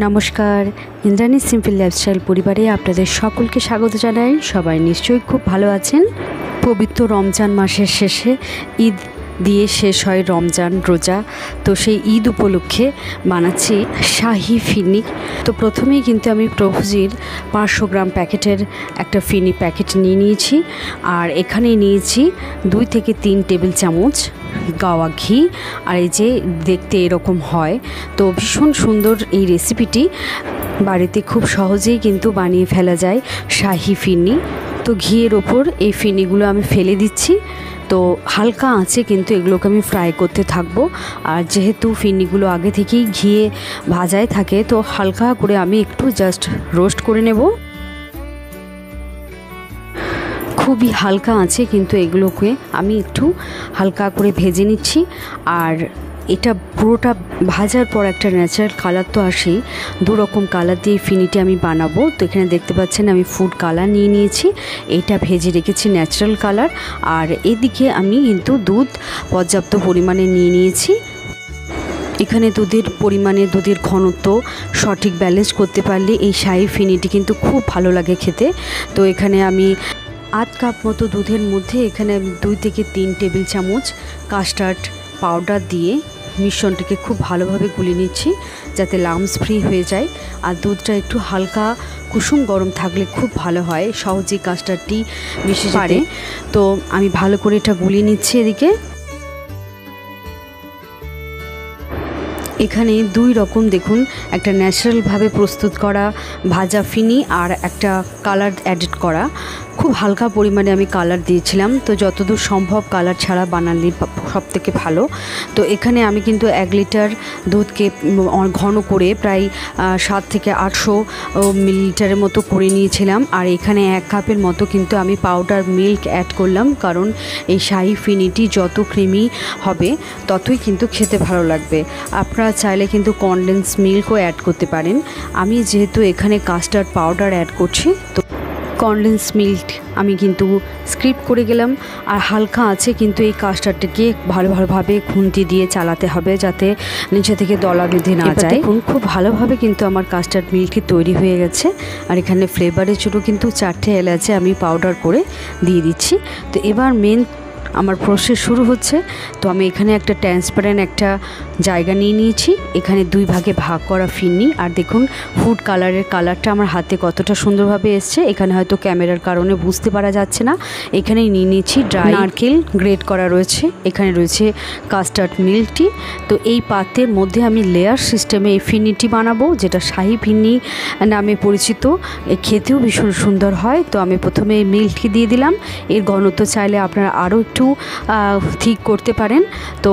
নমস্কার, Indrani simple lifestyle পরিবারে আপনাদের সকলকে স্বাগত জানাই। সবাই নিশ্চয়ই খুব ভালো আছেন। পবিত্র রমজান মাসের শেষে ঈদ দিয়ে শেষ হয় রমজান রোজা। তো সেই ঈদ উপলক্ষে বানাচ্ছি শাহি ফিরনি। তো প্রথমেই কিন্তু আমি প্রভুজির 500 গ্রাম প্যাকেটের একটা ফিরনি প্যাকেট নিয়ে নিয়েছি। আর এখানে নিয়েছি 2 থেকে 3 টেবিল চামচ গাওয়া ঘি। আর এই যে দেখতে এরকম হয়। তো ভীষণ সুন্দর এই রেসিপিটি, বাড়িতে খুব সহজেই কিন্তু বানিয়ে ফেলা যায় শাহি ফিরনি। তো ঘিয়ের ওপর এই ফিরনিগুলো আমি ফেলে দিচ্ছি। তো হালকা আঁচে কিন্তু এগুলোকে আমি ফ্রাই করতে থাকবো। আর যেহেতু ফিরনিগুলো আগে থেকেই ঘিয়ে ভাজায় থাকে, তো হালকা করে আমি একটু জাস্ট রোস্ট করে নেব। খুবই হালকা আঁচে কিন্তু এগুলোকে আমি একটু হালকা করে ভেজে নিচ্ছি। আর এটা পুরোটা ভাজার পর একটা ন্যাচারাল কালার তো আসেই। 2 রকম কালার দিয়ে ফিরনিটি আমি বানাবো। তো এখানে দেখতে পাচ্ছেন আমি ফুড কালার নিয়ে নিয়েছি, এটা ভেজে রেখেছি ন্যাচারাল কালার। আর এদিকে আমি কিন্তু দুধ পর্যাপ্ত পরিমাণে নিয়ে নিয়েছি। এখানে দুধের ঘনত্ব সঠিক ব্যালেন্স করতে পারলে এই শাহি ফিরনিটি কিন্তু খুব ভালো লাগে খেতে। তো এখানে আমি আধ কাপ মতো দুধের মধ্যে এখানে আমি 2 থেকে 3 টেবিল চামচ কাস্টার্ড পাউডার দিয়ে মিশ্রণটিকে খুব ভালোভাবে গুলিয়ে নিচ্ছি, যাতে লামস ফ্রি হয়ে যায়। আর দুধটা একটু হালকা কুসুম গরম থাকলে খুব ভালো হয়, সহজেই কাস্টার্ডটি মিশে পারে। তো আমি ভালো করে এটা গুলিয়ে নিচ্ছি। এদিকে এখানে 2 রকম দেখুন, একটা ন্যাচারালভাবে প্রস্তুত করা ভাজা ফিরনি আর একটা কালার অ্যাডেড করা। খুব হালকা পরিমাণে আমি কালার দিয়েছিলাম। তো যতদূর সম্ভব কালার ছাড়া বানালে সবথেকে ভালো। তো এখানে আমি কিন্তু 1 লিটার দুধকে ঘন করে প্রায় 700 থেকে 800 মিলিলিটারের মতো করে নিয়েছিলাম। আর এখানে 1 কাপের মতো কিন্তু আমি পাউডার মিল্ক অ্যাড করলাম, কারণ এই শাহি ফিরনিটি যত ক্রিমি হবে ততই কিন্তু খেতে ভালো লাগবে। আপনারা চাইলে কিন্তু কনডেন্স মিল্কও অ্যাড করতে পারেন। আমি যেহেতু এখানে কাস্টার্ড পাউডার অ্যাড করছি, তো কনডেন্স মিল্ক আমি কিন্তু স্কিপ করে গেলাম। আর হালকা আছে কিন্তু এই কাস্টার্ডটাকে ভালোভাবে খুন্তি দিয়ে চালাতে হবে, যাতে নিচে থেকে দলা বেঁধে না যায়। দেখুন খুব ভালোভাবে কিন্তু আমার কাস্টার্ড মিল্কটি তৈরি হয়ে গেছে। আর এখানে ফ্লেভারের জন্য কিন্তু 4টে এলাচি আমি পাউডার করে দিয়ে দিচ্ছি। তো এবার মেন আমার প্রসেস শুরু হচ্ছে। তো আমি এখানে একটা ট্রান্সপারেন্ট একটা জায়গা নিয়ে নিয়েছি, এখানে 2 ভাগে ভাগ করা ফিরনি। আর দেখুন ফুড কালারের কালারটা আমার হাতে কতটা সুন্দরভাবে এসছে। এখানে হয়তো ক্যামেরার কারণে বুঝতে পারা যাচ্ছে না। এখানেই নিয়ে নিয়েছি ড্রাই নারকেল গ্রেট করা রয়েছে, এখানে রয়েছে কাস্টার্ড মিল্কটি। তো এই পাত্রের মধ্যে আমি লেয়ার সিস্টেমে এই ফিরনিটি বানাবো, যেটা শাহি ফিরনি নামে পরিচিত। খেতেও ভীষণ সুন্দর হয়। তো আমি প্রথমে এই মিল্কটি দিয়ে দিলাম। এর ঘনত্ব চাইলে আপনারা আরও একটু ঠিক করতে পারেন। তো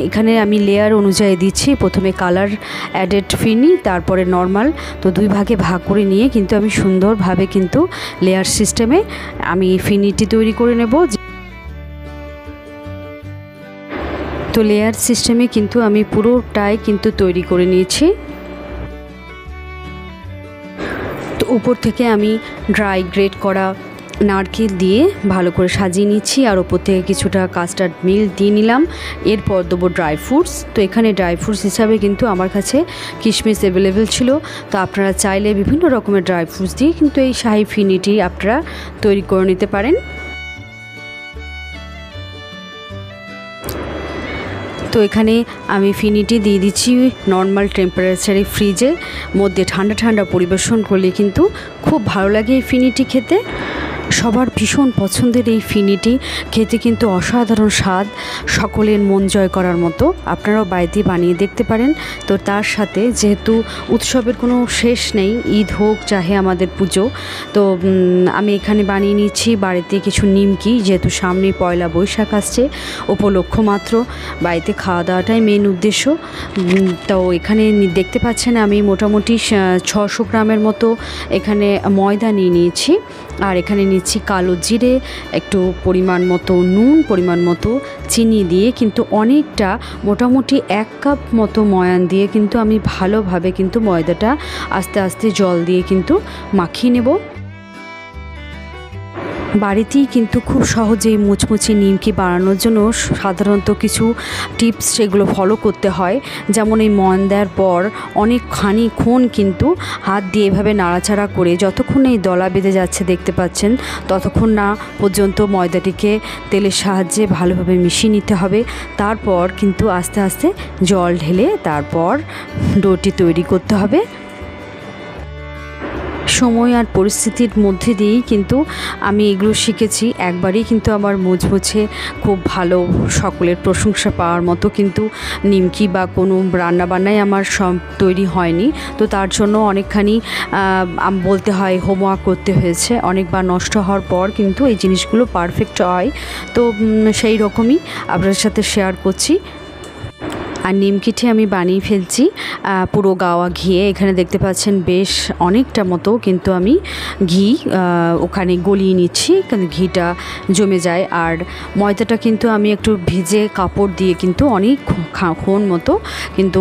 এখানে আমি লেয়ার অনুযায়ী দিচ্ছি, প্রথমে কালার অ্যাডেড ফিরনি, তারপরে নর্মাল। তো 2 ভাগে ভাগ করে নিয়ে কিন্তু আমি সুন্দরভাবে কিন্তু লেয়ার সিস্টেমে আমি ফিরনিটি তৈরি করে নেব। তো লেয়ার সিস্টেমে কিন্তু আমি পুরোটাই কিন্তু তৈরি করে নিয়েছি। তো উপর থেকে আমি ড্রাই গ্রেট করা নারকেল দিয়ে ভালো করে সাজিয়ে নিচ্ছি। আর ওপর থেকে কিছুটা কাস্টার্ড মিল্ক দিয়ে নিলাম। এরপর দেবো ড্রাই ফ্রুটস। তো এখানে ড্রাই ফ্রুটস হিসাবে কিন্তু আমার কাছে কিশমিশ অ্যাভেলেবেল ছিল। তো আপনারা চাইলে বিভিন্ন রকমের ড্রাই ফ্রুটস দিয়ে কিন্তু এই শাহি ফিরনিটি আপনারা তৈরি করে নিতে পারেন। তো এখানে আমি ফিরনিটি দিয়ে দিচ্ছি নর্মাল টেম্পারেচারে ফ্রিজের মধ্যে। ঠান্ডা পরিবেশন করলে কিন্তু খুব ভালো লাগে এই ফিরনিটি খেতে। সবার ভীষণ পছন্দের এই ফিরনিটি খেতে কিন্তু অসাধারণ স্বাদ, সকলের মন জয় করার মতো। আপনারাও বাড়িতে বানিয়ে দেখতে পারেন। তো তার সাথে যেহেতু উৎসবের কোনো শেষ নেই, ঈদ হোক চাহে আমাদের পুজো, তো আমি এখানে বানিয়ে নিচ্ছি বাড়িতে কিছু নিমকি। যেহেতু সামনে পয়লা বৈশাখ আসছে, উপলক্ষ মাত্র বাড়িতে খাওয়া দাওয়াটাই মেন উদ্দেশ্য। তো এখানে দেখতে পাচ্ছেন আমি মোটামুটি 600 গ্রামের মতো এখানে ময়দা নিয়ে নিয়েছি। আর এখানে নিচ্ছি কালো জিরে, একটু পরিমাণ মতো নুন, পরিমাণ মতো চিনি দিয়ে কিন্তু অনেকটা মোটামুটি 1 কাপ মতো ময়ান দিয়ে কিন্তু আমি ভালোভাবে কিন্তু ময়দাটা আস্তে আস্তে জল দিয়ে কিন্তু মাখিয়ে নেব। বাড়িতেই কিন্তু খুব সহজেই মুচমুচে নিমকি বানানোর জন্য সাধারণত কিছু টিপস সেগুলো ফলো করতে হয়। যেমন এই ময়ান দেওয়ার পর অনেকক্ষণ কিন্তু হাত দিয়ে এভাবে নাড়াচাড়া করে যতক্ষণ এই দলা বেঁধে যাচ্ছে দেখতে পাচ্ছেন, ততক্ষণ না পর্যন্ত ময়দাটিকে তেলের সাহায্যে ভালোভাবে মিশিয়ে নিতে হবে। তারপর কিন্তু আস্তে আস্তে জল ঢেলে তারপর ডোটি তৈরি করতে হবে। সময় আর পরিস্থিতির মধ্যে দিয়েই কিন্তু আমি এগুলো শিখেছি। একবারেই কিন্তু আমার মুচমুচে খুব ভালো সকলের প্রশংসা পাওয়ার মতো কিন্তু নিমকি বা কোনো রান্নাবান্নাই আমার সব তৈরি হয়নি। তো তার জন্য অনেকখানি বলতে হয় হোমওয়ার্ক করতে হয়েছে। অনেকবার নষ্ট হওয়ার পর কিন্তু এই জিনিসগুলো পারফেক্ট হয়। তো সেই রকমই আপনাদের সাথে শেয়ার করছি। আর নিমকিটি আমি বানিয়ে ফেলছি পুরো গাওয়া ঘিয়ে। এখানে দেখতে পাচ্ছেন বেশ অনেকটা মতো কিন্তু আমি ঘি ওখানে গলিয়ে নিচ্ছি, কারণ ঘিটা জমে যায়। আর ময়দাটা কিন্তু আমি একটু ভিজে কাপড় দিয়ে কিন্তু অনেকক্ষণ মতো কিন্তু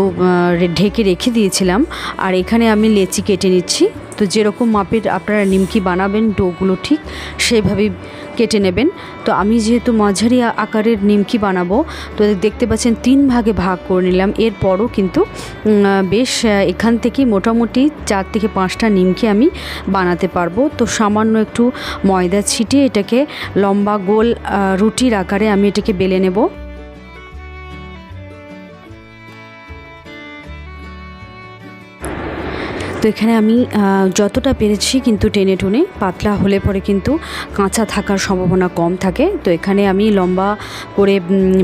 ঢেকে রেখে দিয়েছিলাম। আর এখানে আমি লেচি কেটে নিচ্ছি। তো যেরকম মাপের আপনারা নিমকি বানাবেন ডোগুলো ঠিক সেভাবেই কেটে নেবেন। তো আমি যেহেতু মাঝারি আকারের নিমকি বানাবো, তো দেখতে পাচ্ছেন 3 ভাগে ভাগ করে নিলাম। এরপরও কিন্তু বেশ এখান থেকে মোটামুটি 4 থেকে 5টা নিমকি আমি বানাতে পারবো। তো সামান্য একটু ময়দা ছিটিয়ে এটাকে লম্বা গোল রুটির আকারে আমি এটাকে বেলে নেব। তো এখানে আমি যতটা পেরেছি কিন্তু টেনে টুনে, পাতলা হলে পরে কিন্তু কাঁচা থাকার সম্ভাবনা কম থাকে। তো এখানে আমি লম্বা করে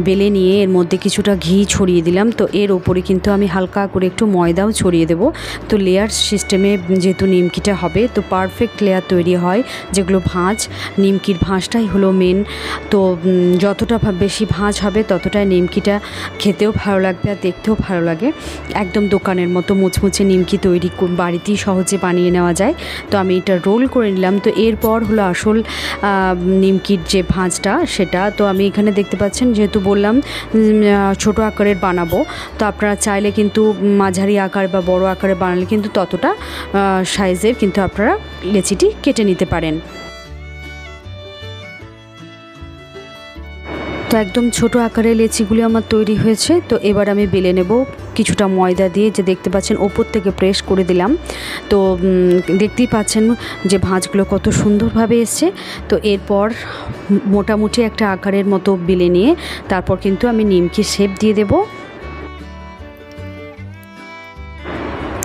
বেলে নিয়ে এর মধ্যে কিছুটা ঘি ছড়িয়ে দিলাম। তো এর ওপরে কিন্তু আমি হালকা করে একটু ময়দাও ছড়িয়ে দেব। তো লেয়ার সিস্টেমে যেহেতু নিমকিটা হবে, তো পারফেক্ট লেয়ার তৈরি হয়। যেগুলো ভাঁজ, নিমকির ভাঁজটাই হলো মেন। তো যতটা বেশি ভাঁজ হবে ততটাই নিমকিটা খেতেও ভালো লাগবে আর দেখতেও ভালো লাগে। একদম দোকানের মতো মুচমুচে নিমকি তৈরি বাড়িতেই সহজে বানিয়ে নেওয়া যায়। তো আমি এটা রোল করে নিলাম। তো এরপর হলো আসল নিমকির যে ভাঁজটা সেটা। তো আমি এখানে দেখতে পাচ্ছেন যেহেতু বললাম ছোট আকারের বানাবো, তো আপনারা চাইলে কিন্তু মাঝারি আকার বা বড় আকারে বানালে কিন্তু ততটা সাইজের কিন্তু আপনারা লেচিটি কেটে নিতে পারেন। তো একদম ছোট আকারের লেচিগুলি আমার তৈরি হয়েছে। তো এবার আমি বেলে নেব কিছুটা ময়দা দিয়ে, যে দেখতে পাচ্ছেন ওপর থেকে প্রেস করে দিলাম। তো দেখতেই পাচ্ছেন যে ভাঁজগুলো কত সুন্দরভাবে এসছে। তো এরপর মোটামুটি একটা আকারের মতো বেলে নিয়ে তারপর কিন্তু আমি নিমকি শেপ দিয়ে দেবো।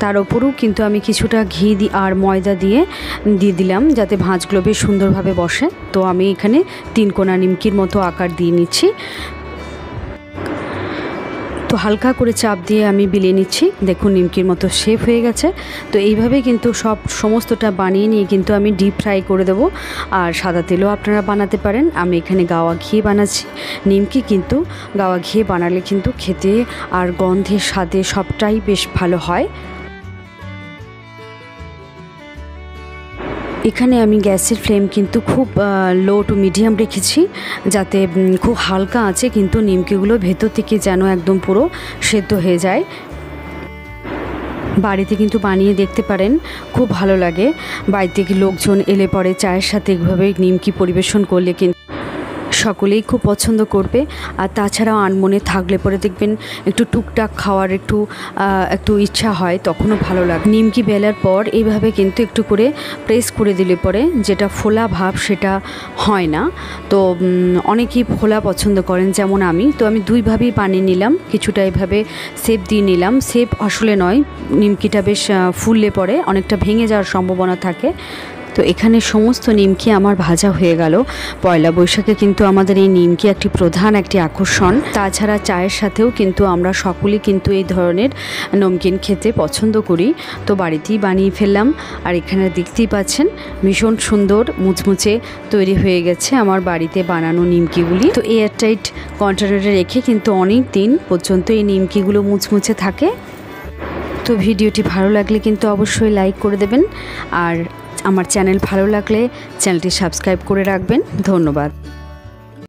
তার ওপরেও কিন্তু আমি কিছুটা ঘি আর ময়দা দিয়ে দিলাম যাতে ভাঁজগুলো বেশ সুন্দরভাবে বসে। তো আমি এখানে 3 কোনা নিমকির মতো আকার দিয়ে নিচ্ছি। তো হালকা করে চাপ দিয়ে আমি বিলিয়ে নিচ্ছি। দেখুন নিমকির মতো শেপ হয়ে গেছে। তো এইভাবে কিন্তু সমস্তটা বানিয়ে নিয়ে কিন্তু আমি ডিপ ফ্রাই করে দেবো। আর সাদা তেলও আপনারা বানাতে পারেন। আমি এখানে গাওয়া ঘি বানাচ্ছি। নিমকি কিন্তু গাওয়া ঘি বানালে কিন্তু খেতে আর গন্ধে স্বাদে সবটাই বেশ ভালো হয়। এখানে আমি গ্যাসের ফ্লেম কিন্তু খুব লো টু মিডিয়াম রেখেছি, যাতে খুব হালকা আছে কিন্তু নিমকিগুলো ভেতর থেকে যেন একদম পুরো সেদ্ধ হয়ে যায়। বাড়িতে কিন্তু বানিয়ে দেখতে পারেন, খুব ভালো লাগে। বাড়ি থেকে লোকজন এলে পরে চায়ের সাথে এইভাবে নিমকি পরিবেশন করলে কিন্তু সকলেই খুব পছন্দ করবে। আর তাছাড়াও আনমনে থাকলে পরে দেখবেন একটু টুকটাক খাওয়ার একটু ইচ্ছা হয়, তখনও ভালো লাগে। নিমকি বেলার পর এইভাবে কিন্তু একটু করে প্রেস করে দিলে পরে যেটা ফোলা ভাব সেটা হয় না। তো অনেকেই ফোলা পছন্দ করেন, যেমন আমি। তো আমি 2 ভাবেই বানিয়ে নিলাম। কিছুটা এভাবে শেপ দিয়ে নিলাম। শেপ আসলে নয়, নিমকিটা বেশ ফুললে পরে অনেকটা ভেঙে যাওয়ার সম্ভাবনা থাকে। তো এখানে সমস্ত নিমকি আমার ভাজা হয়ে গেল। পয়লা বৈশাখে কিন্তু আমাদের এই নিমকি একটি আকর্ষণ। তাছাড়া চায়ের সাথেও কিন্তু আমরা সকলেই কিন্তু এই ধরনের নমকিন খেতে পছন্দ করি। তো বাড়িতেই বানিয়ে ফেললাম। আর এখানে দেখতেই পাচ্ছেন ভীষণ সুন্দর মুচমুচে তৈরি হয়ে গেছে আমার বাড়িতে বানানো নিমকিগুলি। তো এয়ারটাইট কন্টেনারে রেখে কিন্তু অনেক দিন পর্যন্ত এই নিমকিগুলো মুচমুচে থাকে। তো ভিডিওটি ভালো লাগলে কিন্তু অবশ্যই লাইক করে দেবেন। আর আমার চ্যানেল ভালো লাগলে চ্যানেলটি সাবস্ক্রাইব করে রাখবেন। ধন্যবাদ।